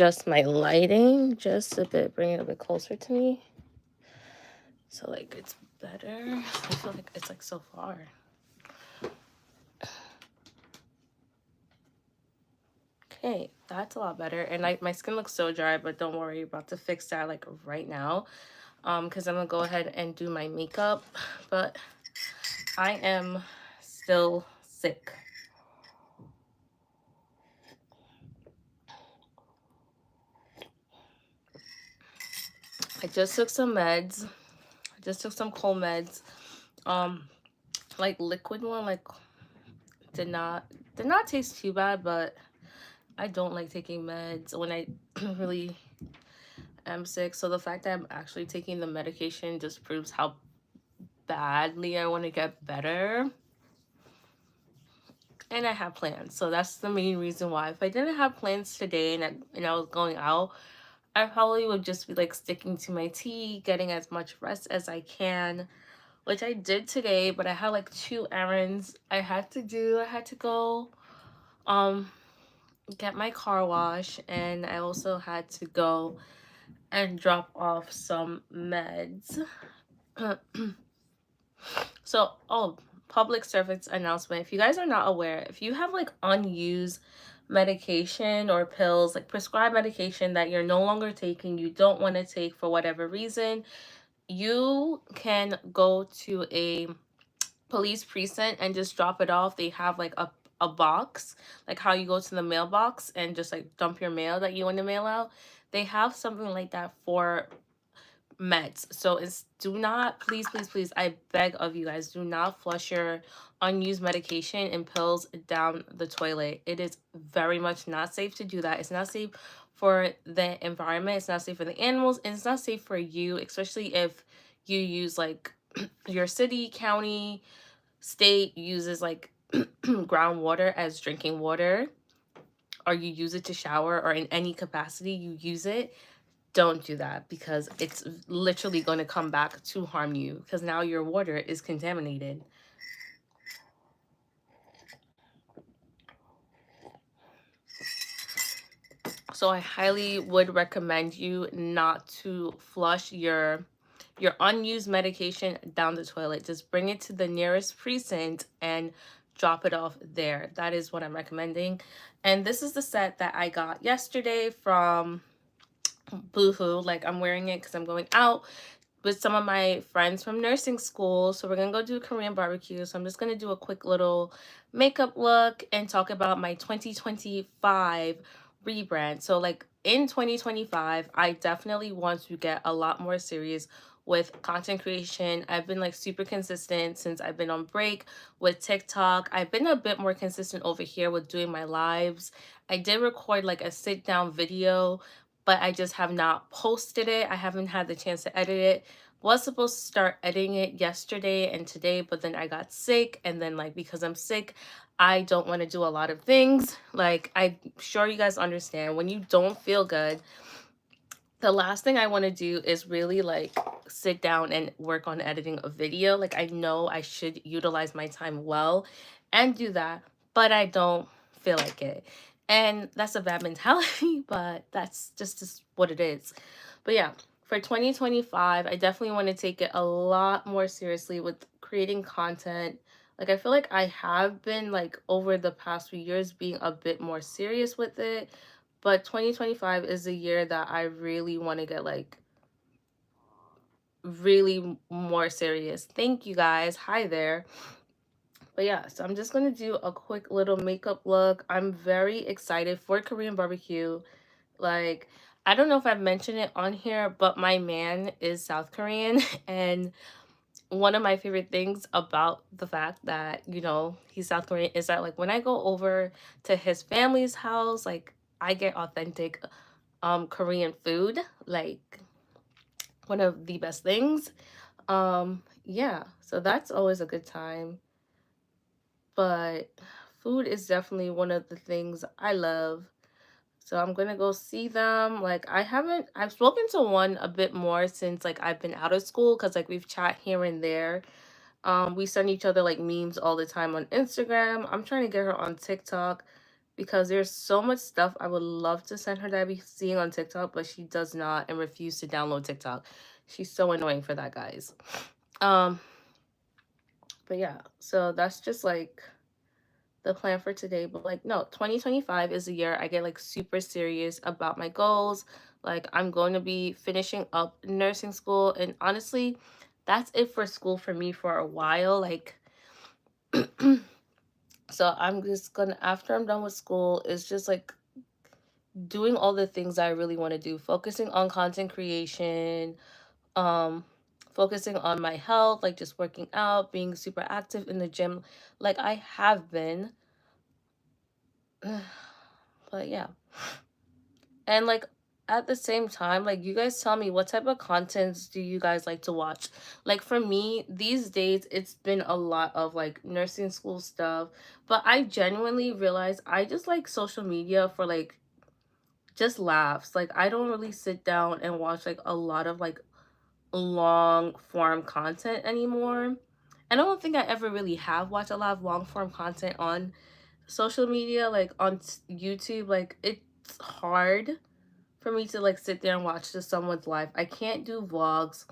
adjust my lighting just a bit, bring it a bit closer to me. So like it's better. I feel like it's like so far. Okay, that's a lot better. And my skin looks so dry, but don't worry, about to fix that like right now. Because I'm gonna go ahead and do my makeup, but I am still sick. I just took some meds. I just took some cold meds. Like liquid one, like did not taste too bad, but I don't like taking meds when I really am sick. So the fact that I'm actually taking the medication just proves how badly I want to get better. And I have plans. So that's the main reason why. If I didn't have plans today and I was going out, I probably would just be like sticking to my tea, getting as much rest as I can, which I did today, but I had like 2 errands I had to do. I had to go get my car wash, and I also had to go and drop off some meds. So, public service announcement. If you guys are not aware, if you have like unused medication or pills, like prescribed medication that you're no longer taking, you don't want to take for whatever reason, you can go to a police precinct and just drop it off. They have like a box, like how you go to the mailbox and just like dump your mail that you want to mail out. They have something like that for meds. So it's, do not, please, please, please, I beg of you guys, do not flush your unused medication and pills down the toilet. It is very much not safe to do that. It's not safe for the environment. It's not safe for the animals. And it's not safe for you, especially if you use like your city, county, state uses like groundwater as drinking water, or you use it to shower, or in any capacity you use it. Don't do that, because it's literally going to come back to harm you, because now your water is contaminated. So I highly would recommend you not to flush your unused medication down the toilet. Just bring it to the nearest precinct and drop it off there. That is what I'm recommending. And this is the set that I got yesterday from Boohoo. Like, I'm wearing it because I'm going out with some of my friends from nursing school. So we're gonna go do a Korean barbecue. So I'm just gonna do a quick little makeup look and talk about my 2025 rebrand. So like in 2025, I definitely want to get a lot more serious with content creation. I've been like super consistent since I've been on break with TikTok. I've been a bit more consistent over here with doing my lives. I did record like a sit down video, but I just have not posted it. I haven't had the chance to edit it. Was supposed to start editing it yesterday and today, but then I got sick, and then like because I'm sick, I don't want to do a lot of things. Like, I'm sure you guys understand, when you don't feel good, the last thing I want to do is really like sit down and work on editing a video. Like, I know I should utilize my time well and do that, but I don't feel like it. And that's a bad mentality, but that's just what it is. But yeah, for 2025, I definitely want to take it a lot more seriously with creating content. Like, I feel like I have been like over the past few years being a bit more serious with it, but 2025 is the year that I really want to get like really more serious. Thank you guys. Hi there. But yeah, so I'm just going to do a quick little makeup look. I'm very excited for Korean barbecue. Like, I don't know if I've mentioned it on here, but my man is South Korean. And one of my favorite things about the fact that, you know, he's South Korean is that like when I go over to his family's house, like I get authentic Korean food, like one of the best things. Yeah, so that's always a good time. But food is definitely one of the things I love. So I'm gonna go see them. Like, I've spoken to one a bit more since like I've been out of school, because like we've chat here and there. We send each other like memes all the time on Instagram. I'm trying to get her on TikTok because there's so much stuff I would love to send her that I be seeing on TikTok, but she does not and refuse to download TikTok. She's so annoying for that, guys. Um, but yeah, so that's just like the plan for today. But like, no, 2025 is the year I get like super serious about my goals. Like, I'm going to be finishing up nursing school, and honestly, that's it for school for me for a while. Like, so I'm just gonna, after I'm done with school, it's just like doing all the things I really want to do, focusing on content creation, um focusing on my health, like just working out, being super active in the gym like I have been. But yeah. And like at the same time, like you guys tell me what type of contents do you guys like to watch? Like for me, these days it's been a lot of like nursing school stuff, but I genuinely realize I just like social media for like just laughs. Like I don't really sit down and watch like a lot of like long form content anymore. And I don't think I ever really have watched a lot of long form content on social media, like on YouTube. Like it's hard for me to like sit there and watch just someone's life. I can't do vlogs.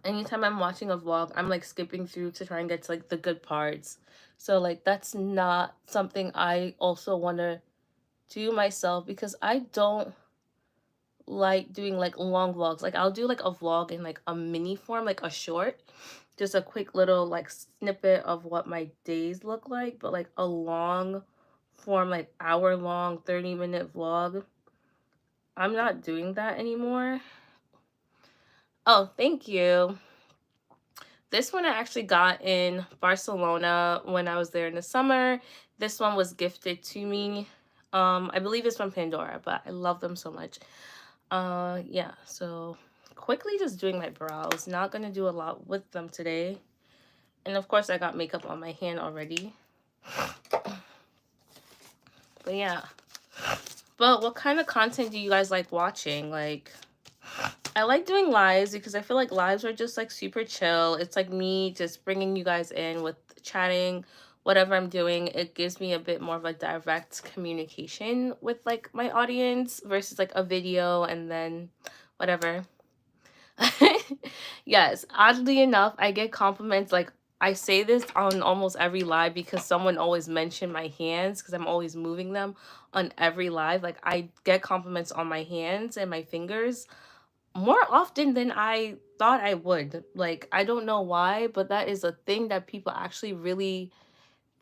Anytime I'm watching a vlog, I'm like skipping through to try and get to like the good parts. So like that's not something I also want to do myself, because I don't like doing like long vlogs. Like I'll do like a vlog in like a mini form, like a short, just a quick little like snippet of what my days look like. But like a long form, like hour long 30-minute vlog, I'm not doing that anymore. Oh, thank you. This one I actually got in Barcelona when I was there in the summer. This one was gifted to me. I believe it's from Pandora, but I love them so much. Yeah, so quickly just doing my brows. Not gonna do a lot with them today. And of course I got makeup on my hand already. But yeah. But what kind of content do you guys like watching? Like, I like doing lives because I feel like lives are just like super chill. It's like me just bringing you guys in with chatting, whatever I'm doing. It gives me a bit more of a direct communication with like my audience versus like a video and then whatever. Yes, oddly enough, I get compliments. Like, I say this on almost every live because someone always mentioned my hands because I'm always moving them on every live. Like, I get compliments on my hands and my fingers more often than I thought I would. Like, I don't know why, but that is a thing that people actually really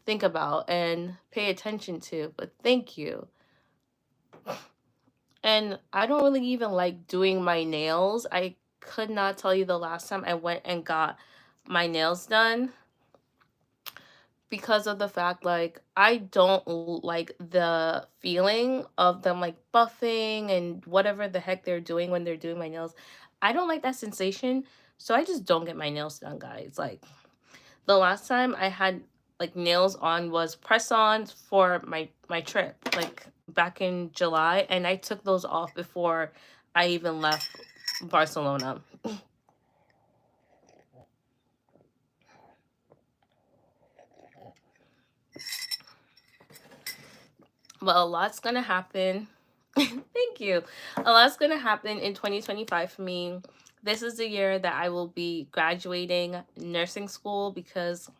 think about and pay attention to. But thank you. And I don't really even like doing my nails. I could not tell you the last time I went and got my nails done, because of the fact like I don't like the feeling of them like buffing and whatever the heck they're doing when they're doing my nails. I don't like that sensation, so I just don't get my nails done, guys. Like the last time I had like nails on was press-ons for my trip, like back in July, and I took those off before I even left Barcelona. But a lot's gonna happen. Thank you. A lot's gonna happen in 2025 for me. This is the year that I will be graduating nursing school, because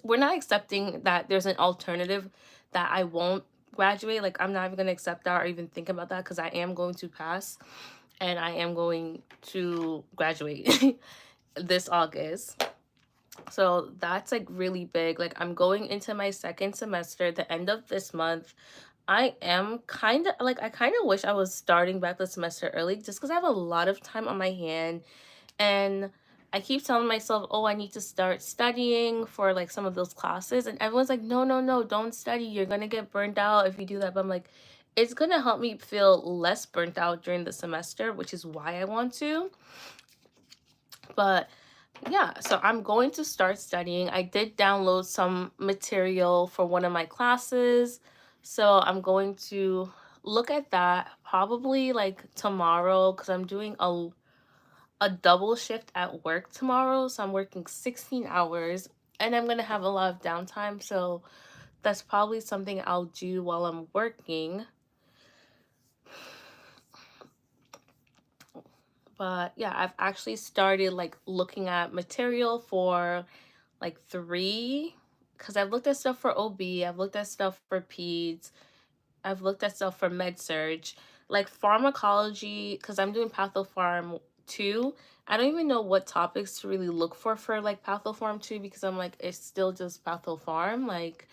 we're not accepting that there's an alternative that I won't graduate. Like I'm not even gonna accept that or even think about that, because I am going to pass and I am going to graduate this August. So that's like really big. Like I'm going into my second semester the end of this month. I am kind of like, I kind of wish I was starting back the semester early just because I have a lot of time on my hand. And I keep telling myself, oh, I need to start studying for like some of those classes. And everyone's like, no, no, no, don't study. You're going to get burnt out if you do that. But I'm like, it's going to help me feel less burnt out during the semester, which is why I want to. But yeah, so I'm going to start studying. I did download some material for one of my classes, so I'm going to look at that probably like tomorrow, because I'm doing a double shift at work tomorrow. So I'm working 16 hours and I'm going to have a lot of downtime. So that's probably something I'll do while I'm working. But yeah, I've actually started like looking at material for like three, because I've looked at stuff for OB, I've looked at stuff for peds, I've looked at stuff for med surge, like pharmacology, because I'm doing pathopharm too. I don't even know what topics to really look for like pathopharm too, because I'm like, it's still just pathopharm. Like,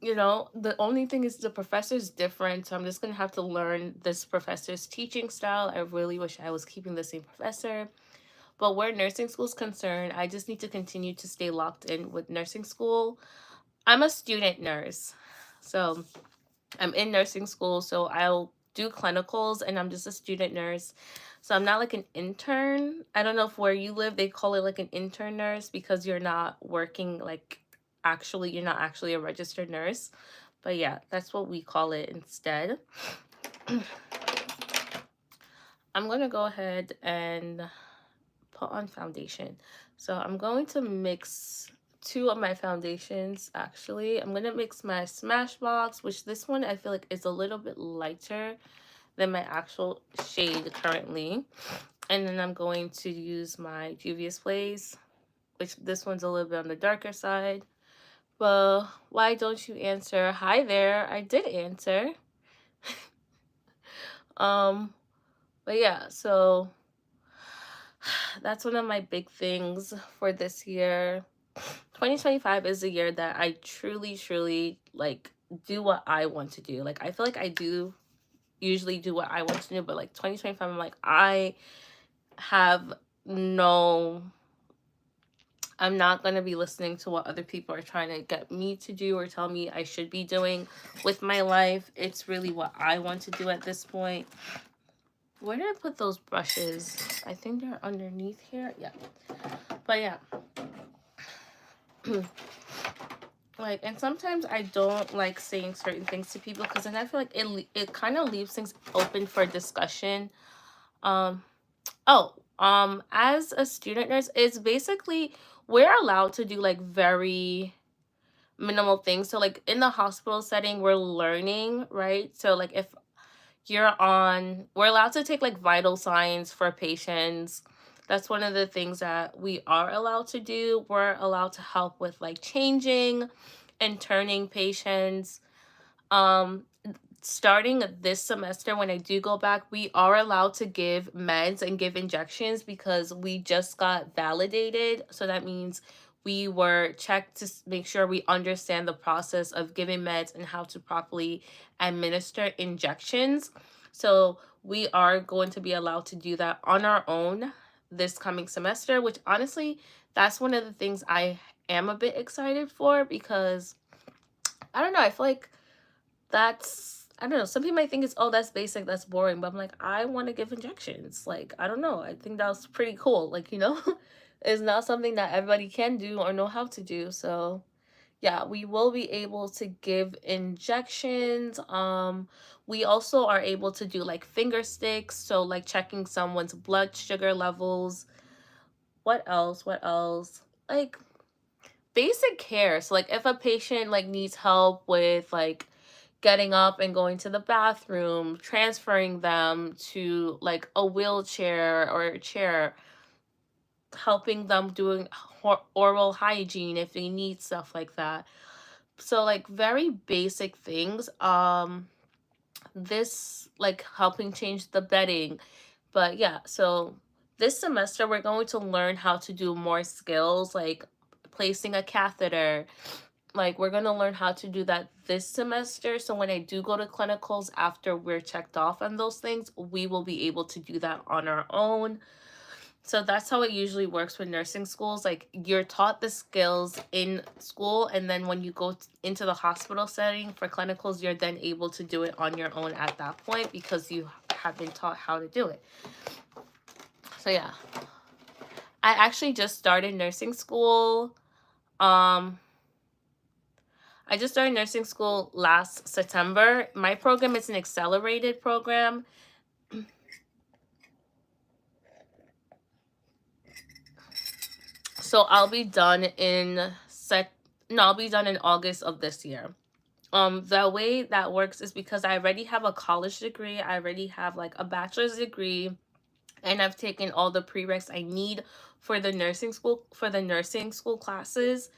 the only thing is the professor's different, so I'm just gonna have to learn this professor's teaching style. I really wish I was keeping the same professor. But where nursing school is concerned, I just need to continue to stay locked in with nursing school. I'm a student nurse. So I'm in nursing school, so I'll do clinicals and I'm just a student nurse. So I'm not like an intern. I don't know if where you live they call it like an intern nurse because you're not working like actually, you're not actually a registered nurse. But yeah, that's what we call it instead. I'm going to go ahead and put on foundation. So I'm going to mix two of my foundations actually. I'm going to mix my Smashbox, which this one I feel like is a little bit lighter than my actual shade currently. And then I'm going to use my Juvia's Place, which this one's a little bit on the darker side. Well, why don't you answer? Hi there. I did answer. um, but yeah, so that's one of my big things for this year. 2025 is the year that I truly, truly like do what I want to do. Like I feel like I do usually do what I want to do, but like 2025, I'm like, have no I'm not going to be listening to what other people are trying to get me to do or tell me I should be doing with my life. It's really what I want to do at this point. Where did I put those brushes? I think they're underneath here. Yeah. But yeah. Like, and sometimes I don't like saying certain things to people because then I feel like it kind of leaves things open for discussion. Um, as a student nurse, it's basically we're allowed to do like very minimal things. So like in the hospital setting, we're learning, right? So like if we're allowed to take like vital signs for patients. That's one of the things that we are allowed to do. We're allowed to help with like changing and turning patients. Um, Starting this semester, when I do go back, we are allowed to give meds and give injections because we just got validated. So that means we were checked to make sure we understand the process of giving meds and how to properly administer injections. So we are going to be allowed to do that on our own this coming semester, which honestly, that's one of the things I am a bit excited for because I don't know, I feel like I don't know, some people might think it's, oh, that's basic, that's boring, but I'm like, I want to give injections. Like, I don't know, I think that was pretty cool. Like, it's not something that everybody can do or know how to do. So yeah, we will be able to give injections. We also are able to do like finger sticks, so like checking someone's blood sugar levels. What else, like basic care. So like if a patient like needs help with like getting up and going to the bathroom, transferring them to like a wheelchair or a chair, helping them doing oral hygiene if they need stuff like that. So like very basic things. This like helping change the bedding. But yeah, so this semester we're going to learn how to do more skills like placing a catheter. Like we're going to learn how to do that this semester, so when I do go to clinicals after we're checked off on those things, we will be able to do that on our own. So that's how it usually works with nursing schools. Like you're taught the skills in school, and then when you go into the hospital setting for clinicals, you're then able to do it on your own at that point because you have been taught how to do it. So yeah, I actually just started nursing school. I just started nursing school last September. My program is an accelerated program. So I'll be done in No, I'll be done in August of this year. The way that works is because I already have a college degree, I already have like a bachelor's degree, and I've taken all the prereqs I need for the nursing school classes.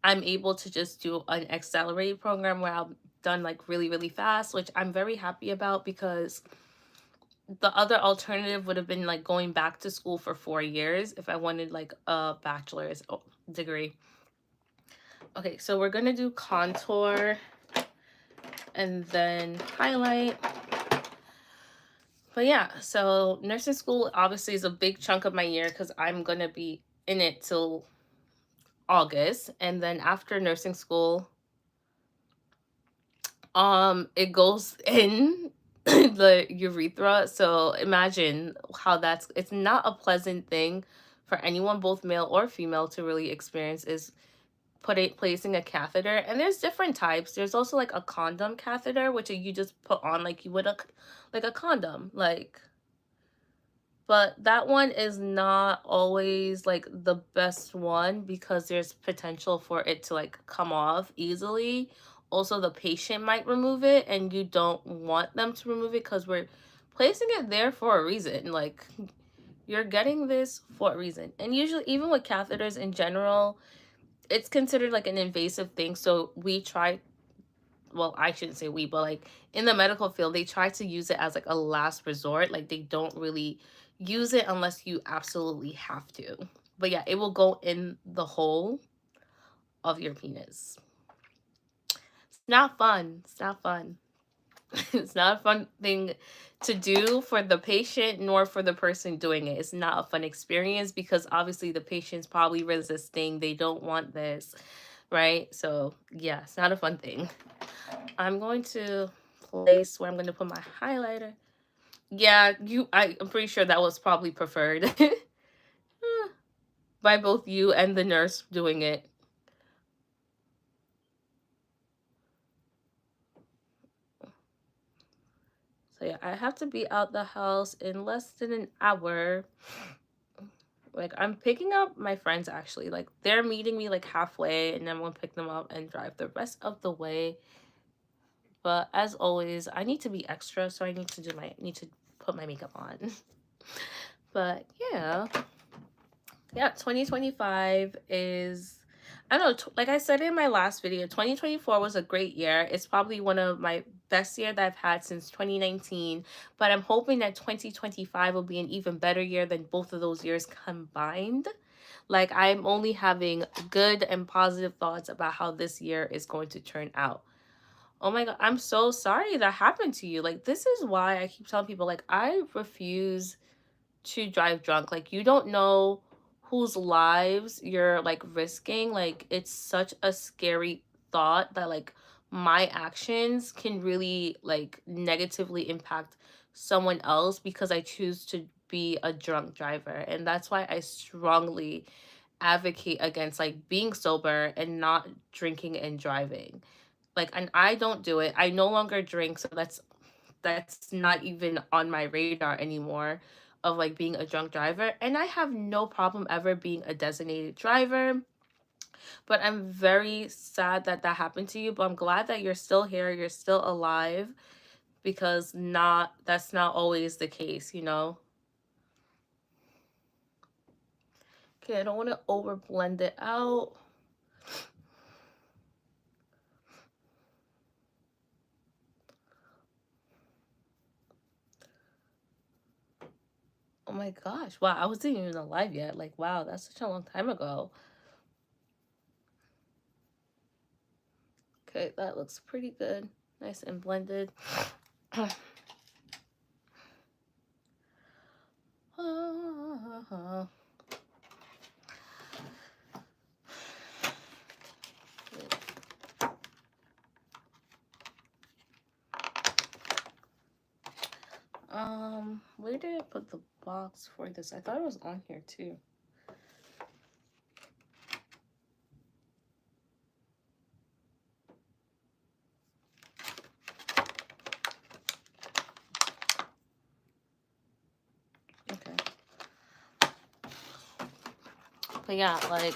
I'm able to just do an accelerated program where I'm done like really, really fast, which I'm very happy about, because the other alternative would have been like going back to school for 4 years if I wanted like a bachelor's degree. Okay, so we're gonna do contour and then highlight. But yeah, so nursing school obviously is a big chunk of my year because I'm gonna be in it till August. And then after nursing school, it goes in the urethra. So imagine how it's not a pleasant thing for anyone, both male or female, to really experience, is placing a catheter. And there's different types. There's also like a condom catheter, which you just put on like you would like a condom, like, but that one is not always like the best one because there's potential for it to like come off easily. Also, the patient might remove it, and you don't want them to remove it because we're placing it there for a reason. Like, you're getting this for a reason. And usually, even with catheters in general, it's considered like an invasive thing. So we try, well, I shouldn't say we, but like in the medical field, they try to use it as like a last resort. Like, they don't really use it unless you absolutely have to. But yeah, it will go in the hole of your penis. It's not fun. It's not fun. It's not a fun thing to do for the patient nor for the person doing it. It's not a fun experience because obviously the patient's probably resisting. They don't want this, right? So yeah, it's not a fun thing. I'm going to place where I'm going to put my highlighter. Yeah, I'm pretty sure that was probably preferred by both you and the nurse doing it. So yeah, I have to be out the house in less than an hour. Like, I'm picking up my friends, actually. Like, they're meeting me like halfway, and then I'm gonna pick them up and drive the rest of the way. But as always, I need to be extra, so I need to put my makeup on. But yeah. Yeah, 2025 is, I don't know, like I said in my last video, 2024 was a great year. It's probably one of my best year that I've had since 2019, but I'm hoping that 2025 will be an even better year than both of those years combined. Like, I'm only having good and positive thoughts about how this year is going to turn out. Oh my God, I'm so sorry that happened to you. Like, this is why I keep telling people, like, I refuse to drive drunk. Like, you don't know whose lives you're like risking. Like, it's such a scary thought that like my actions can really like negatively impact someone else because I choose to be a drunk driver. And that's why I strongly advocate against like being sober and not drinking and driving. Like, and I don't do it. I no longer drink, so that's not even on my radar anymore, of like being a drunk driver. And I have no problem ever being a designated driver. But I'm very sad that that happened to you. But I'm glad that you're still here, you're still alive, because that's not always the case, you know? Okay, I don't want to over blend it out. Oh my gosh. Wow, I wasn't even alive yet. Like, wow, that's such a long time ago. Okay, that looks pretty good. Nice and blended. Where did I put the box for this? I thought it was on here too. Okay. But yeah, like,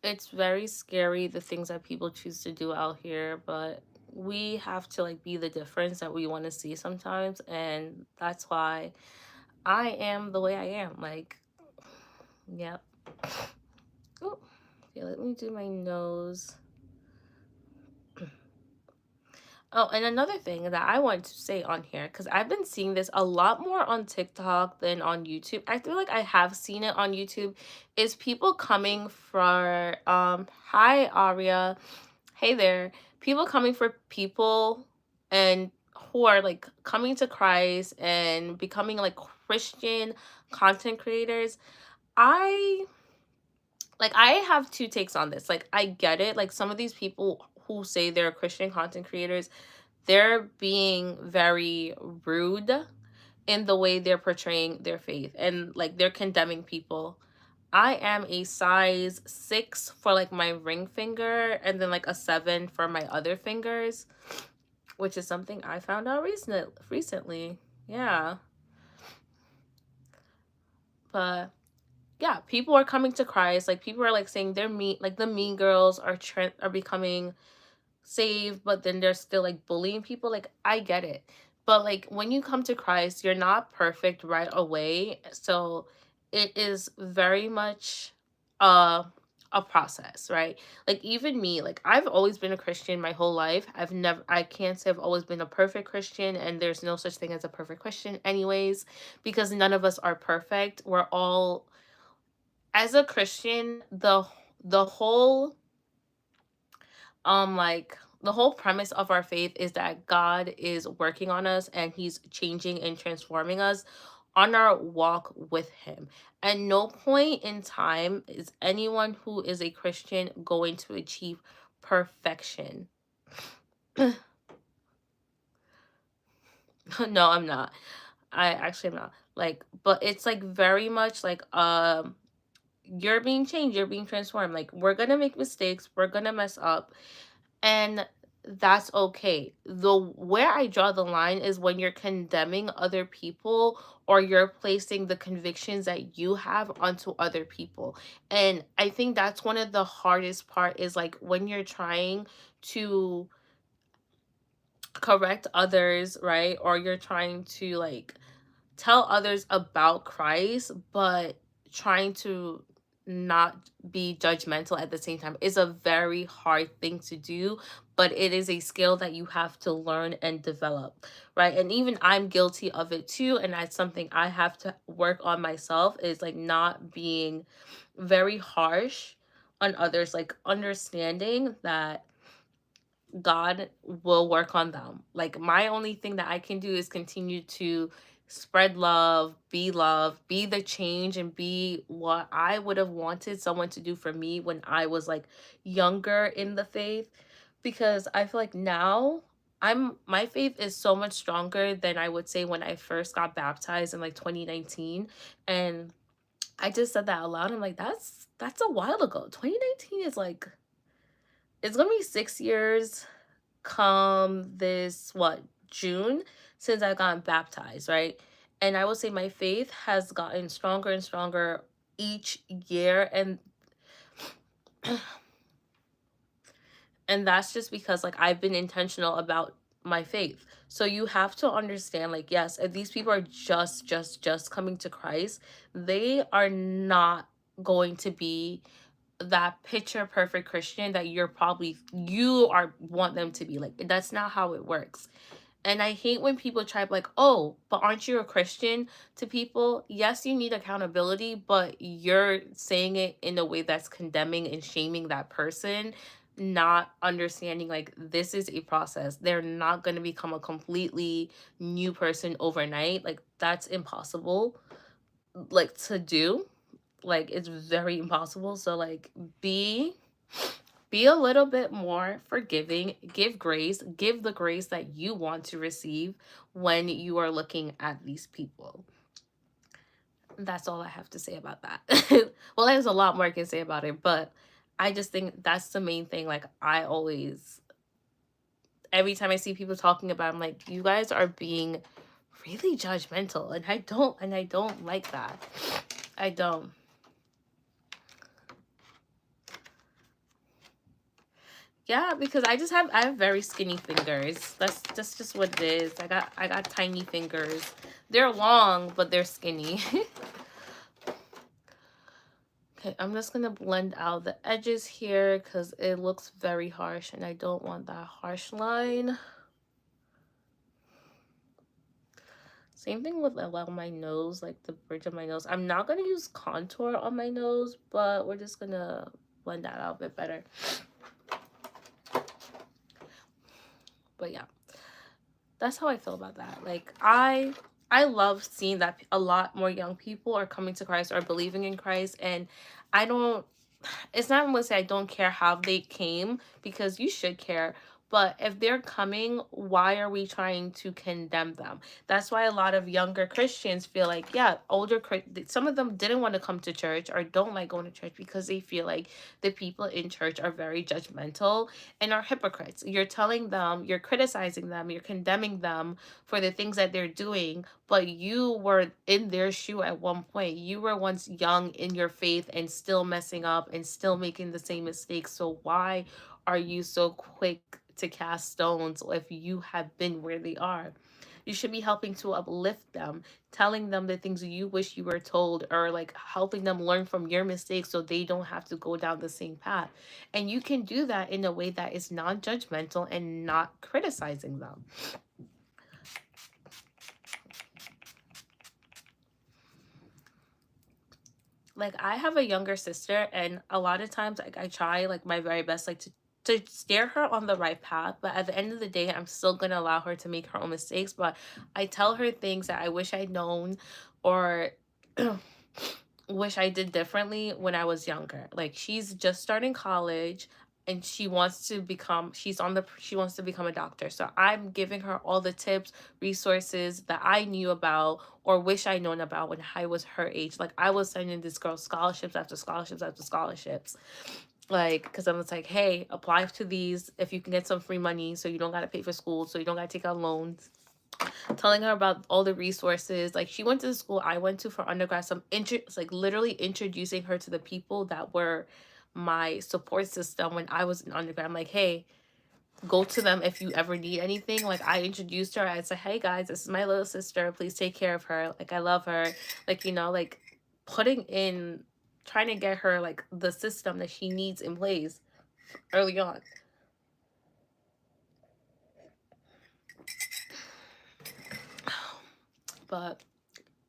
It's very scary, the things that people choose to do out here, but we have to like be the difference that we want to see sometimes, and that's why I am the way I am. Like, yep. Oh, okay, let me do my nose. Oh, and another thing that I wanted to say on here, because I've been seeing this a lot more on TikTok than on YouTube. I feel like I have seen it on YouTube, is people coming for hi Aria. Hey there. People coming for people and who are like coming to Christ and becoming like Christian content creators. I I have two takes on this. Like I get it. Like some of these people who say they're Christian content creators, they're being very rude in the way they're portraying their faith, and like they're condemning people. I am a size 6 for like my ring finger, and then like a 7 for my other fingers, which is something I found out recently. Yeah. But yeah, people are coming to Christ. Like people are like saying they're mean, like the mean girls are becoming saved, but then they're still like bullying people. Like I get it. But like when you come to Christ, you're not perfect right away. So it is very much uh a process, right? Like even me, like I've always been a Christian my whole life. I can't say I've always been a perfect Christian, and there's no such thing as a perfect Christian anyways, because none of us are perfect. We're all, as a Christian, the whole like the whole premise of our faith is that God is working on us and he's changing and transforming us on our walk with him. At no point in time is anyone who is a Christian going to achieve perfection. No, I'm not. I actually am not. Like, but it's like very much like you're being changed, you're being transformed. Like we're gonna make mistakes, we're gonna mess up, and that's okay. The where I draw the line is when you're condemning other people, or you're placing the convictions that you have onto other people. And I think that's one of the hardest part, is like when you're trying to correct others, right? Or you're trying to like tell others about Christ, but trying to not be judgmental at the same time is a very hard thing to do, but it is a skill that you have to learn and develop, right? And even I'm guilty of it too, and that's something I have to work on myself, is like not being very harsh on others, like understanding that God will work on them. Like my only thing that I can do is continue to spread love, be the change, and be what I would have wanted someone to do for me when I was like younger in the faith. Because I feel like now my faith is so much stronger than I would say when I first got baptized in like 2019. And I just said that out loud. I'm like, that's a while ago. 2019 is like, it's gonna be 6 years come this what June since I got baptized, right? And I will say my faith has gotten stronger and stronger each year, and that's just because like I've been intentional about my faith. So you have to understand, like, yes, if these people are just coming to Christ, they are not going to be that picture perfect Christian that you are want them to be. Like that's not how it works. And I hate when people try like, oh, but aren't you a Christian, to people? Yes, you need accountability, but you're saying it in a way that's condemning and shaming that person, not understanding like this is a process. They're not going to become a completely new person overnight. Like that's impossible like to do. Like it's very impossible. So like be a little bit more forgiving, give grace, give the grace that you want to receive when you are looking at these people. That's all I have to say about that. Well, there's a lot more I can say about it, but I just think that's the main thing. Like I always, every time I see people talking about it, I'm like, you guys are being really judgmental, and I don't like that. I don't. Yeah, because I have very skinny fingers. That's just what it is. I got tiny fingers. They're long, but they're skinny. Okay, I'm just gonna blend out the edges here because it looks very harsh and I don't want that harsh line. Same thing with along my nose, like the bridge of my nose. I'm not gonna use contour on my nose, but we're just gonna blend that out a bit better. But yeah, that's how I feel about that. Like I love seeing that a lot more young people are coming to Christ or believing in Christ, and I don't, it's not gonna say I don't care how they came, because you should care. But if they're coming, why are we trying to condemn them? That's why a lot of younger Christians feel like, yeah, some of them didn't want to come to church or don't like going to church because they feel like the people in church are very judgmental and are hypocrites. You're telling them, you're criticizing them, you're condemning them for the things that they're doing, but you were in their shoe at one point. You were once young in your faith and still messing up and still making the same mistakes. So why are you so quick to cast stones if you have been where they are? You should be helping to uplift them, telling them the things you wish you were told, or like helping them learn from your mistakes so they don't have to go down the same path. And you can do that in a way that is non-judgmental and not criticizing them. Like, I have a younger sister, and a lot of times like I try like my very best like to steer her on the right path, but at the end of the day I'm still going to allow her to make her own mistakes. But I tell her things that I wish I'd known, or wish I did differently when I was younger. Like, she's just starting college and she wants to become a doctor. So I'm giving her all the tips, resources that I knew about or wish I'd known about when I was her age. Like, I was sending this girl scholarships after scholarships after scholarships. Like, because I was like, hey, apply to these if you can get some free money so you don't got to pay for school, so you don't got to take out loans. Telling her about all the resources. Like, she went to the school I went to for undergrad. So it's like literally introducing her to the people that were my support system when I was in undergrad. I'm like, hey, go to them if you ever need anything. Like, I introduced her. I said, hey guys, this is my little sister. Please take care of her. Like, I love her. Like, like putting in, trying to get her like the system that she needs in place early on. But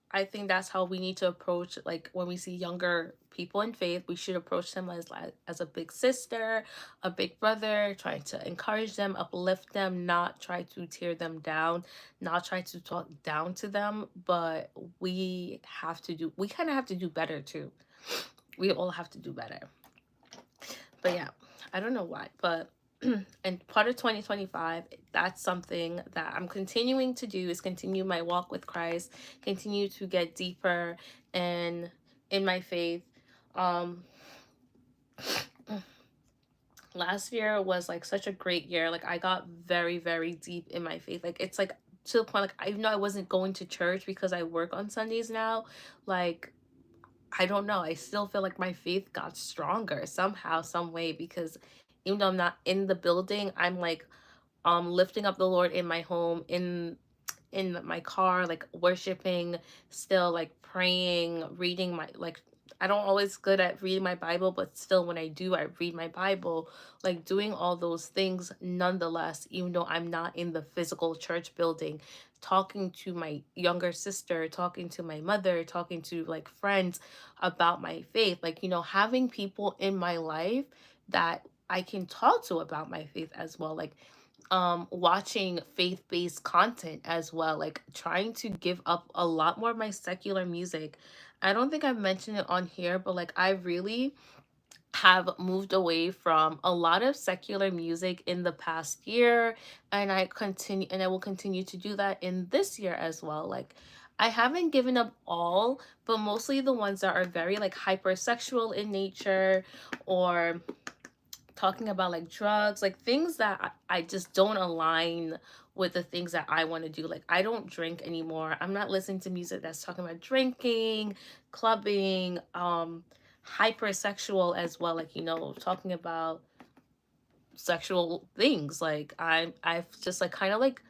I think that's how we need to approach, like, when we see younger people in faith, we should approach them as like as a big sister, a big brother, trying to encourage them, uplift them, not try to tear them down, not try to talk down to them. But we kind of have to do better too. We all have to do better. But yeah, I don't know why, but and part of 2025, that's something that I'm continuing to do, is continue my walk with Christ, continue to get deeper and in my faith. um Last year was like such a great year. Like, I got very, very deep in my faith. Like, it's like to the point, like, I know I wasn't going to church because I work on Sundays now. Like, I don't know. I still feel like my faith got stronger somehow, some way, because even though I'm not in the building, I'm like lifting up the Lord in my home, in my car, like worshiping, still like praying, reading my, like, I don't always good at reading my Bible, but still when I do, I read my Bible, like doing all those things nonetheless, even though I'm not in the physical church building, talking to my younger sister, talking to my mother, talking to like friends about my faith, like, having people in my life that I can talk to about my faith as well. Like, watching faith-based content as well, like trying to give up a lot more of my secular music. I don't think I've mentioned it on here, but like, I really have moved away from a lot of secular music in the past year, and I will continue to do that in this year as well. Like, I haven't given up all, but mostly the ones that are very like hypersexual in nature, or talking about like drugs, like things that I just don't align with the things that I want to do. Like, I don't drink anymore. I'm not listening to music that's talking about drinking, clubbing, hypersexual as well. Like, talking about sexual things. Like I've just like kind of like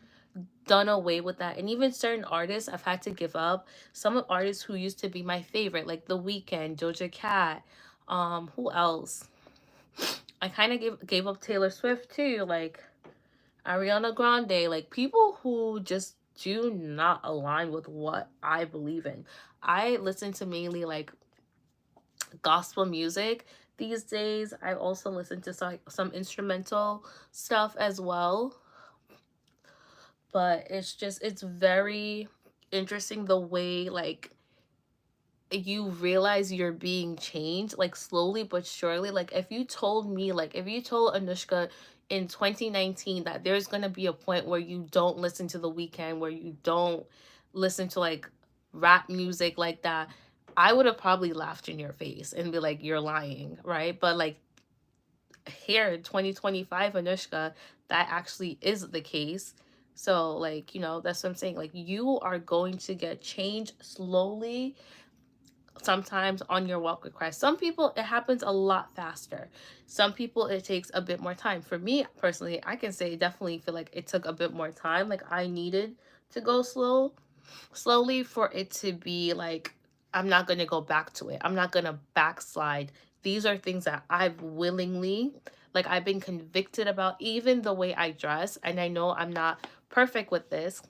done away with that. And even certain artists I've had to give up. Some artists who used to be my favorite, like The Weeknd, Doja Cat, who else? I kind of gave up Taylor Swift too, like Ariana Grande, like people who just do not align with what I believe in. I listen to mainly like gospel music these days. I also listen to some instrumental stuff as well, but it's very interesting the way like you realize you're being changed, like slowly but surely. Like if you told me, like if you told Anushka in 2019 that there's gonna be a point where you don't listen to The Weeknd, where you don't listen to like rap music like that, I would have probably laughed in your face and be like, you're lying, right? But like here in 2025, Anushka, that actually is the case. So like, you know, that's what I'm saying. Like you are going to get change slowly, sometimes on your walk with Christ. Some people, it happens a lot faster. Some people, it takes a bit more time. For me personally, I can say definitely feel like it took a bit more time. Like I needed to go slowly for it to be like, I'm not going to go back to it. I'm not going to backslide. These are things that I've willingly, like I've been convicted about, even the way I dress. And I know I'm not perfect with this,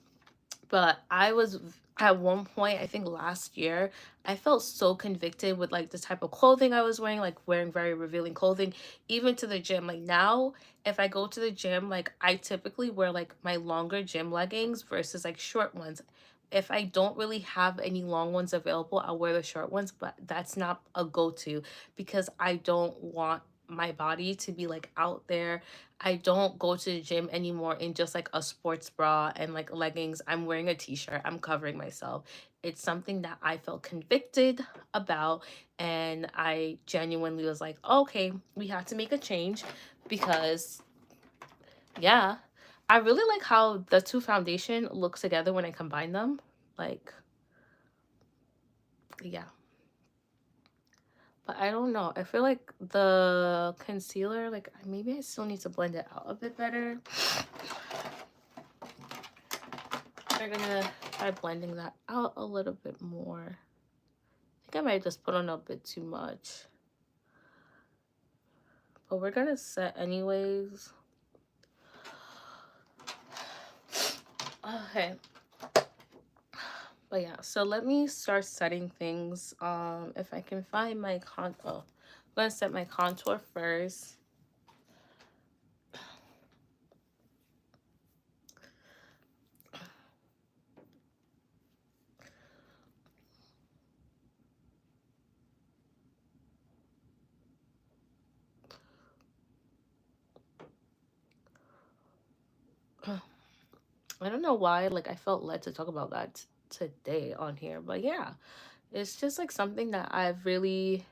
but I was at one point, I think last year, I felt so convicted with like the type of clothing I was wearing, like wearing very revealing clothing, even to the gym. Like now, if I go to the gym, like I typically wear like my longer gym leggings versus like short ones. If I don't really have any long ones available, I'll wear the short ones, but that's not a go-to because I don't want my body to be like out there. I don't go to the gym anymore in just like a sports bra and like leggings. I'm wearing a t-shirt. I'm covering myself. It's something that I felt convicted about, and I genuinely was like, okay, we have to make a change because yeah, I really like how the two foundation looks together when I combine them. Like, yeah. But I don't know. I feel like the concealer, like maybe I still need to blend it out a bit better. We're gonna try blending that out a little bit more. I think I might just put on a bit too much. But we're gonna set anyways. Okay. But yeah, so let me start setting things. If I can find my I'm gonna set my contour first. I don't know why, like I felt led to talk about that today on here, but yeah, it's just like something that I've really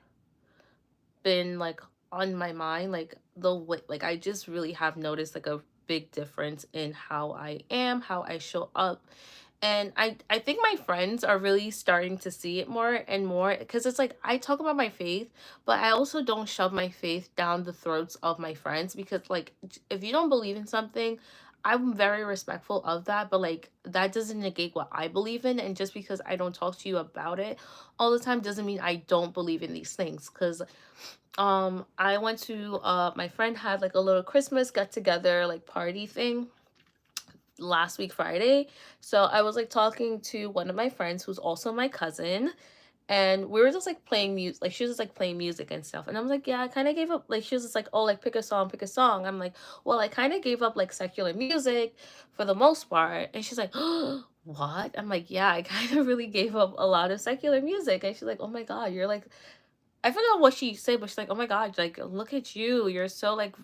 been like on my mind, like the way, like I just really have noticed like a big difference in how I am, how I show up. And I think my friends are really starting to see it more and more, because it's like I talk about my faith, but I also don't shove my faith down the throats of my friends, because like if you don't believe in something, I'm very respectful of that, but like that doesn't negate what I believe in. And just because I don't talk to you about it all the time doesn't mean I don't believe in these things. Because I went to my friend had like a little Christmas get together like party thing last week Friday. So I was like talking to one of my friends who's also my cousin, and we were just like playing music. Like she was just like playing music and stuff, and I'm like, yeah, I kind of gave up. Like she was just like, oh, like pick a song, pick a song. I'm like, well, I kind of gave up like secular music for the most part. And she's like, oh, what? I'm like, yeah, I kind of really gave up a lot of secular music. And she's like, oh my god, you're like, I forgot what she said, but she's like, "Oh my god, like look at you. You're so like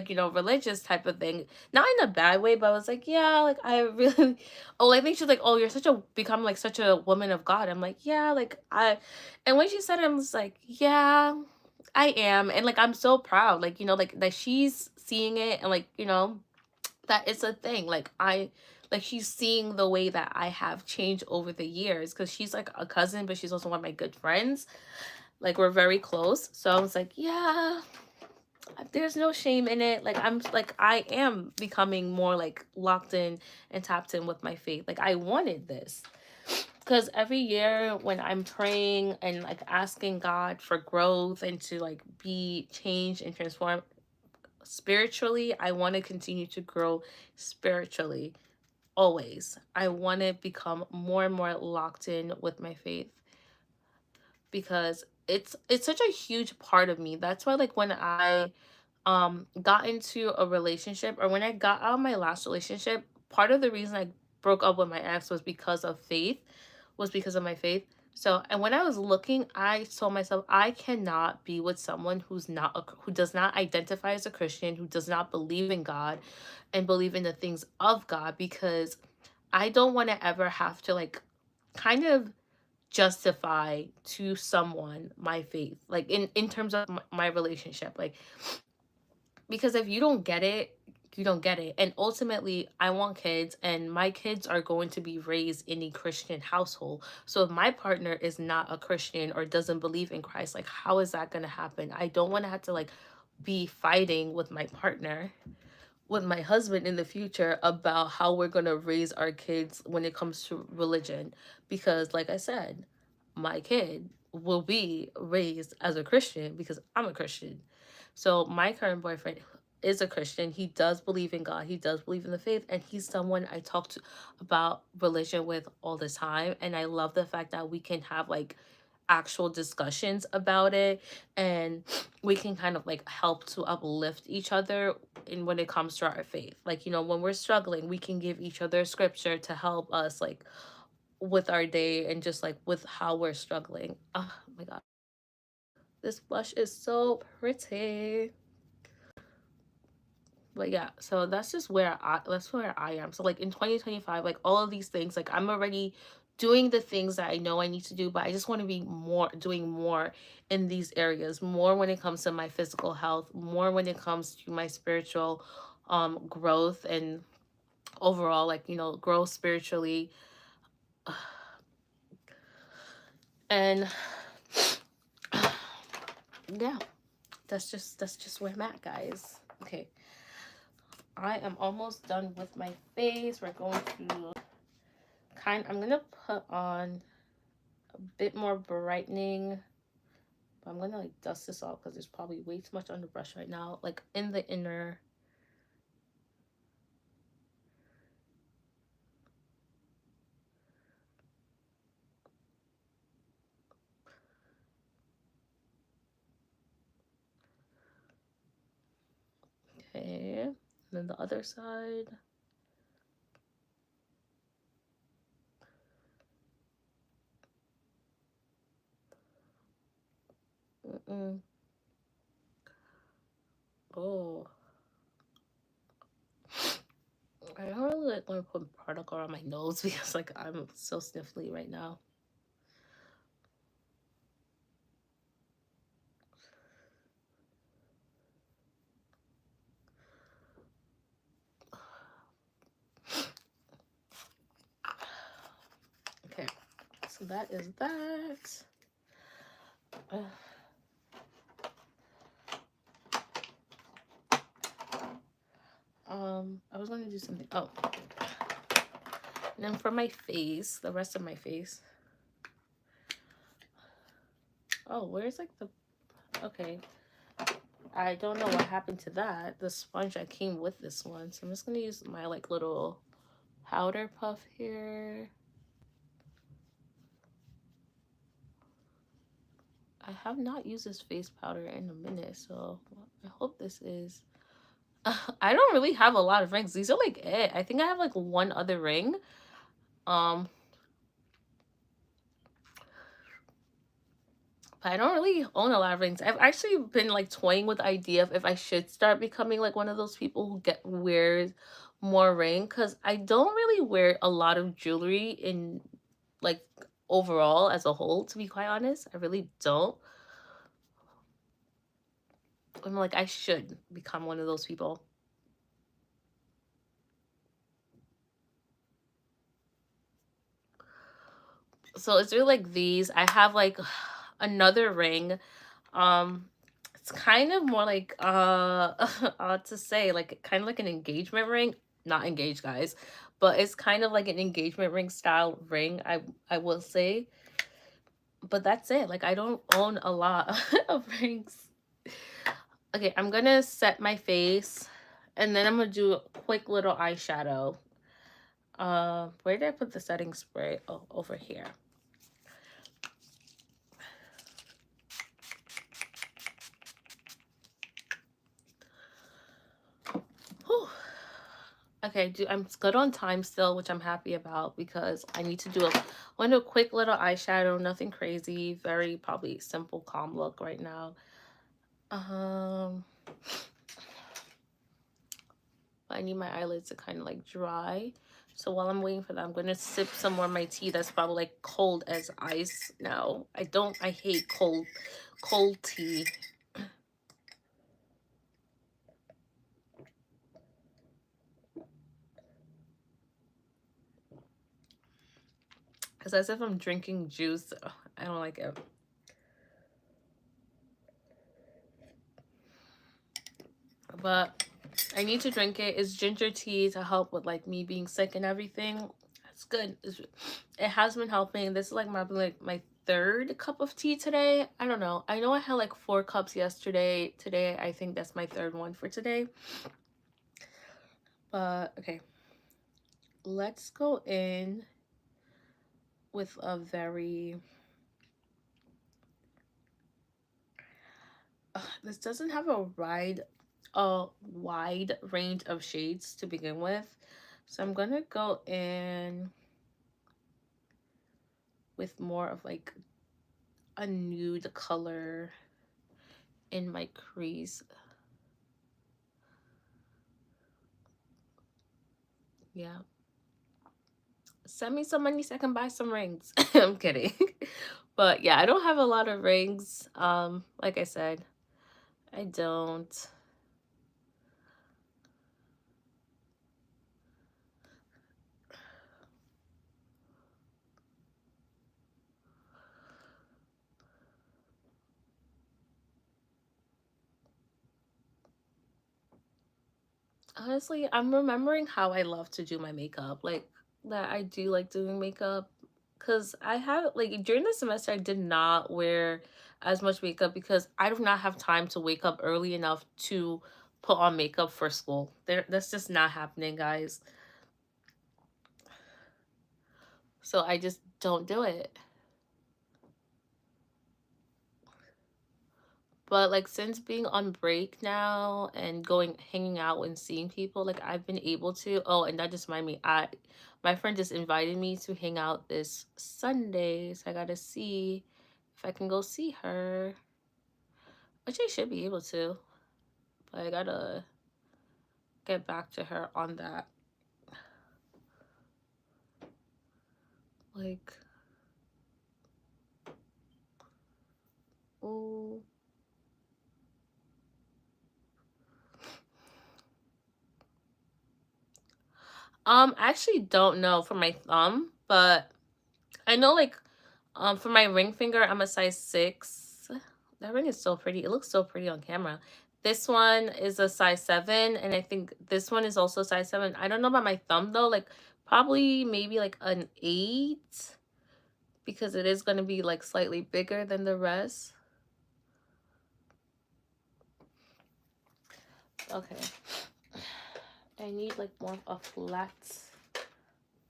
you know, religious type of thing." Not in a bad way, but I was like, "Yeah, like I really." Oh, I think she's like, "Oh, you're such a become like such a woman of God." I'm like, "Yeah, like I." And when she said it, I was like, "Yeah, I am," and like I'm so proud, like you know, like that she's seeing it, and like you know, that it's a thing. Like she's seeing the way that I have changed over the years, because she's like a cousin, but she's also one of my good friends, like we're very close. So I was like, yeah, there's no shame in it. Like, I am becoming more like locked in and tapped in with my faith. Like, I wanted this. Because every year when I'm praying and like asking God for growth and to like be changed and transformed spiritually, I want to continue to grow spiritually. Always. I want to become more and more locked in with my faith, because it's such a huge part of me. That's why, like, when I got into a relationship, or when I got out of my last relationship, part of the reason I broke up with my ex was because of faith, was because of my faith. So, and when I was looking, I told myself I cannot be with someone who does not identify as a Christian, who does not believe in God and believe in the things of God, because I don't want to ever have to like kind of justify to someone my faith, like in terms of my relationship, like, because if you don't get it, you don't get it. And ultimately, I want kids, and my kids are going to be raised in a Christian household. So if my partner is not a Christian or doesn't believe in Christ, like, how is that going to happen? I don't want to have to like be fighting with my partner, with my husband in the future, about how we're going to raise our kids when it comes to religion. Because like I said, my kid will be raised as a Christian because I'm a Christian. So my current boyfriend is a Christian. He does believe in God. He does believe in the faith, and he's someone I talk to about religion with all the time. And I love the fact that we can have like actual discussions about it, and we can kind of like help to uplift each other in when it comes to our faith. Like, you know, when we're struggling, we can give each other scripture to help us like with our day and just like with how we're struggling. Oh my god. This blush is so pretty. But yeah, so that's where I am. So like in 2025, like all of these things, like I'm already doing the things that I know I need to do, but I just want to be more doing more in these areas, more when it comes to my physical health, more when it comes to my spiritual growth, and overall, like, you know, growth spiritually. And yeah, that's just where I'm at, guys. Okay. I am almost done with my face. We're going to I'm gonna put on a bit more brightening, but I'm gonna like dust this off because there's probably way too much on the brush right now, like in the inner. Okay, and then the other side. Oh, I don't really like want to put product on my nose because like I'm so sniffly right now. Okay, so that is that. I was going to do something. Oh, and then for my face, the rest of my face. Oh, where's like the, okay. I don't know what happened to that. The sponge that came with this one. So I'm just going to use my like little powder puff here. I have not used this face powder in a minute, so I hope this is... I don't really have a lot of rings. These are like it. I think I have like one other ring. But I don't really own a lot of rings. I've actually been like toying with the idea of if I should start becoming like one of those people who wears more ring, because I don't really wear a lot of jewelry in like overall as a whole, to be quite honest. I really don't. I'm like, I should become one of those people. So it's really like these. I have like another ring. Um It's kind of more like to say like kind of like an engagement ring. Not engaged, guys, but it's kind of like an engagement ring style ring, I will say. But that's it. Like I don't own a lot of rings. Okay, I'm gonna set my face and then I'm gonna do a quick little eyeshadow. Where did I put the setting spray? Oh, over here. Whew. Okay, I'm good on time still, which I'm happy about because I need to do a quick little eyeshadow, nothing crazy, very probably simple, calm look right now. I need my eyelids to kind of like dry. So while I'm waiting for that, I'm gonna sip some more of my tea that's probably like cold as ice now. I hate cold tea. It's as if I'm drinking juice. Ugh, I don't like it. But I need to drink it. It's ginger tea to help with like me being sick and everything. It's good. It has been helping. This is like my third cup of tea today. I don't know. I know I had like 4 cups yesterday. Today I think that's my third one for today. But okay. Let's go in with a very this doesn't have a wide range of shades to begin with. So I'm gonna go in with more of like a nude color in my crease. Yeah. Send me some money so I can buy some rings. I'm kidding. But yeah, I don't have a lot of rings. Like I said, I don't. Honestly, I'm remembering how I love to do my makeup. Like that I do like doing makeup because I have like during the semester I did not wear as much makeup because I do not have time to wake up early enough to put on makeup for school. That's just not happening, guys. So I just don't do it. But like since being on break now and going hanging out and seeing people, like I've been able to. Oh, and that just reminded me, I my friend just invited me to hang out this Sunday, so I gotta see if I can go see her, which I should be able to. But I gotta get back to her on that. Like, oh, I actually don't know for my thumb, but I know like for my ring finger, I'm a size 6. That ring is so pretty. It looks so pretty on camera. This one is a size 7, and I think this one is also size 7. I don't know about my thumb though. Like probably maybe like an 8 because it is going to be like slightly bigger than the rest. Okay. I need like more of a flat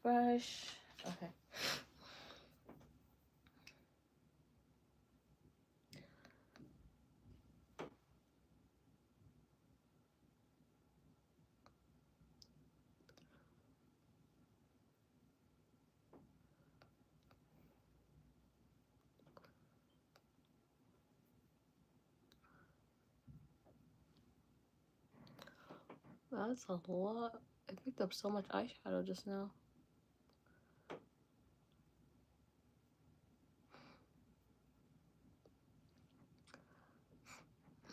brush. Okay. That's a lot. I picked up so much eyeshadow just now.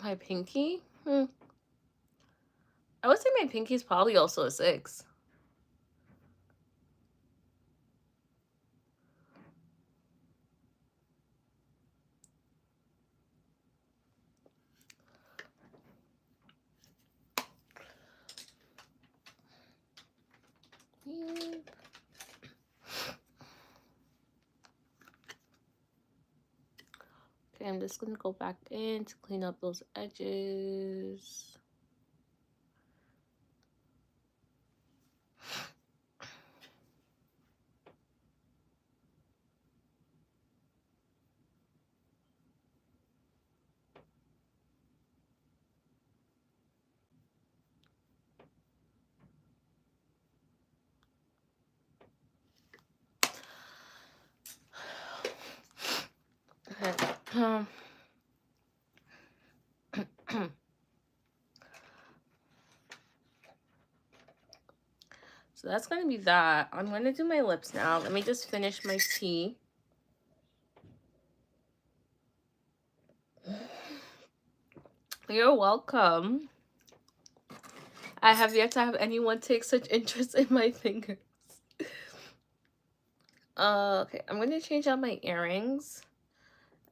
My pinky? I would say my pinky is probably also a 6. Okay, I'm just gonna go back in to clean up those edges. Okay. So that's gonna be that. I'm gonna do my lips now. Let me just finish my tea. You're welcome. I have yet to have anyone take such interest in my fingers. Okay, I'm gonna change out my earrings.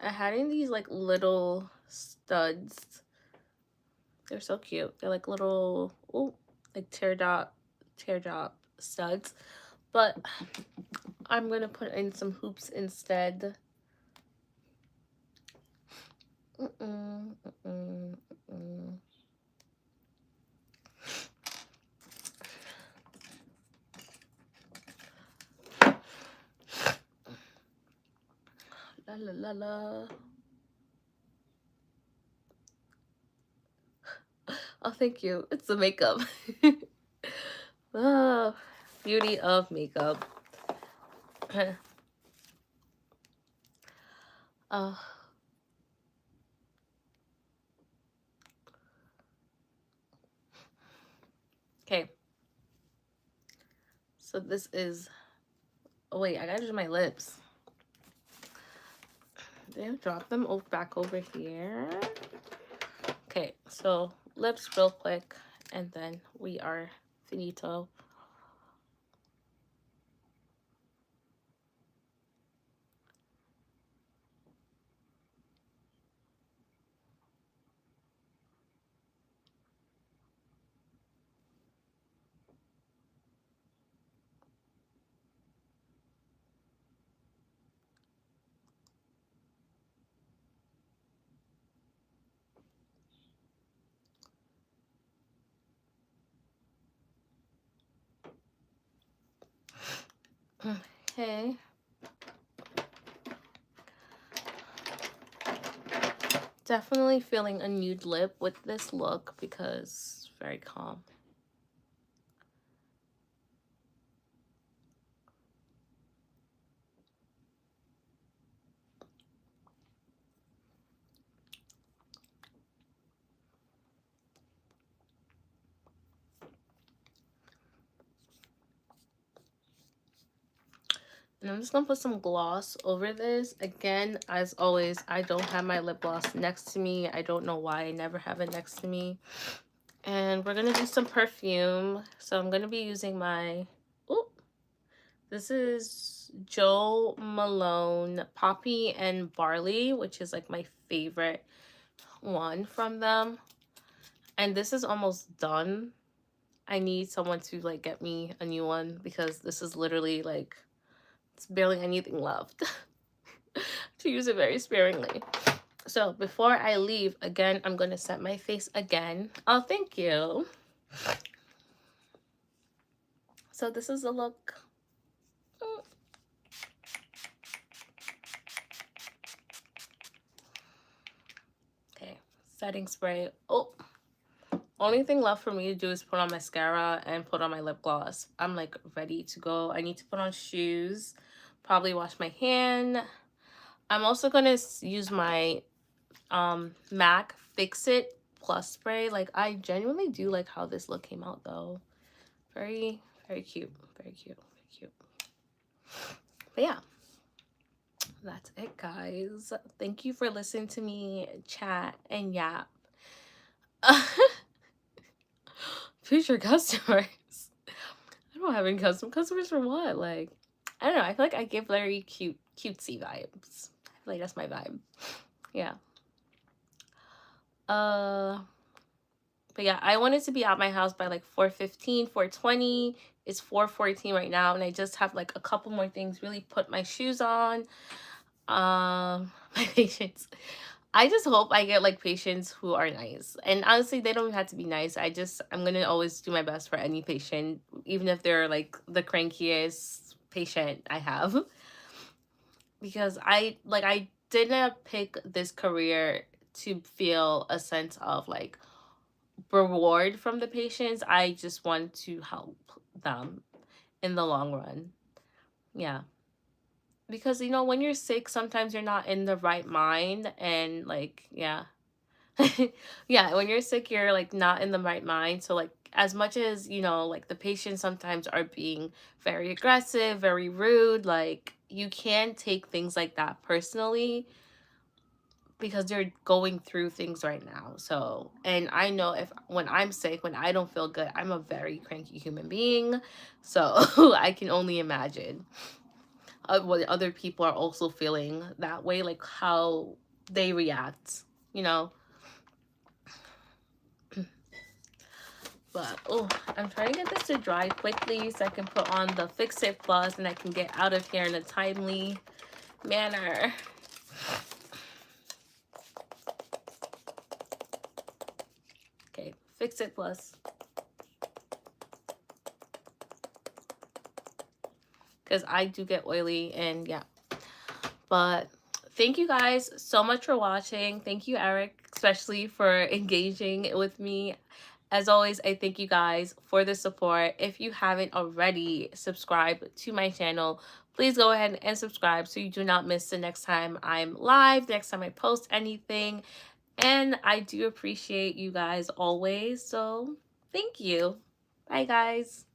I had in these like little studs. They're so cute. They're like little, oh, like teardrop studs. But I'm gonna put in some hoops instead. La la la la. Oh, thank you. It's the makeup. Oh, beauty of makeup. Oh. Okay. So this is, oh wait, I gotta do my lips. Did I drop them back over here? Okay, so lips real quick, and then we are finito. Okay. Definitely feeling a nude lip with this look because it's very calm. And I'm just gonna put some gloss over this. Again, as always, I don't have my lip gloss next to me. I don't know why I never have it next to me. And we're gonna do some perfume. So I'm gonna be using my, oh, this is Joe Malone Poppy and Barley, which is like my favorite one from them. And this is almost done. I need someone to like get me a new one because this is literally like, it's barely anything left. To use it very sparingly. So before I leave, again, I'm going to set my face again. Oh, thank you. So this is the look. Okay, setting spray. Oh, only thing left for me to do is put on mascara and put on my lip gloss. I'm like ready to go. I need to put on shoes, probably wash my hand. I'm also going to use my MAC Fix It Plus spray. Like, I genuinely do like how this look came out though. Very, very cute. Very cute. Very cute. But yeah, that's it, guys. Thank you for listening to me chat and yap. Future customers. I don't have any customers for what? Like, I don't know. I feel like I give very cutesy vibes. I feel like that's my vibe. Yeah. But yeah, I wanted to be at my house by like 4:15, 4:20. It's 4:14 right now, and I just have like a couple more things. Really put my shoes on. My patients. I just hope I get like patients who are nice. And honestly, they don't have to be nice. I'm gonna always do my best for any patient, even if they're like the crankiest patient I have. Because I didn't pick this career to feel a sense of like reward from the patients. I just want to help them in the long run. Yeah. Because when you're sick, sometimes you're not in the right mind, and like, yeah. Yeah, when you're sick, you're like not in the right mind. So like, as much as like the patients sometimes are being very aggressive, very rude, like you can take things like that personally, because they're going through things right now. So, and I know, if when I'm sick, when I don't feel good, I'm a very cranky human being. So I can only imagine what other people are also feeling that way, like how they react, you know. But oh, I'm trying to get this to dry quickly so I can put on the Fix It Plus and I can get out of here in a timely manner. Okay, Fix It Plus. Because I do get oily, and yeah. But thank you guys so much for watching. Thank you, Eric, especially for engaging with me. As always, I thank you guys for the support. If you haven't already subscribed to my channel, please go ahead and subscribe so you do not miss the next time I'm live, the next time I post anything. And I do appreciate you guys always. So thank you. Bye, guys.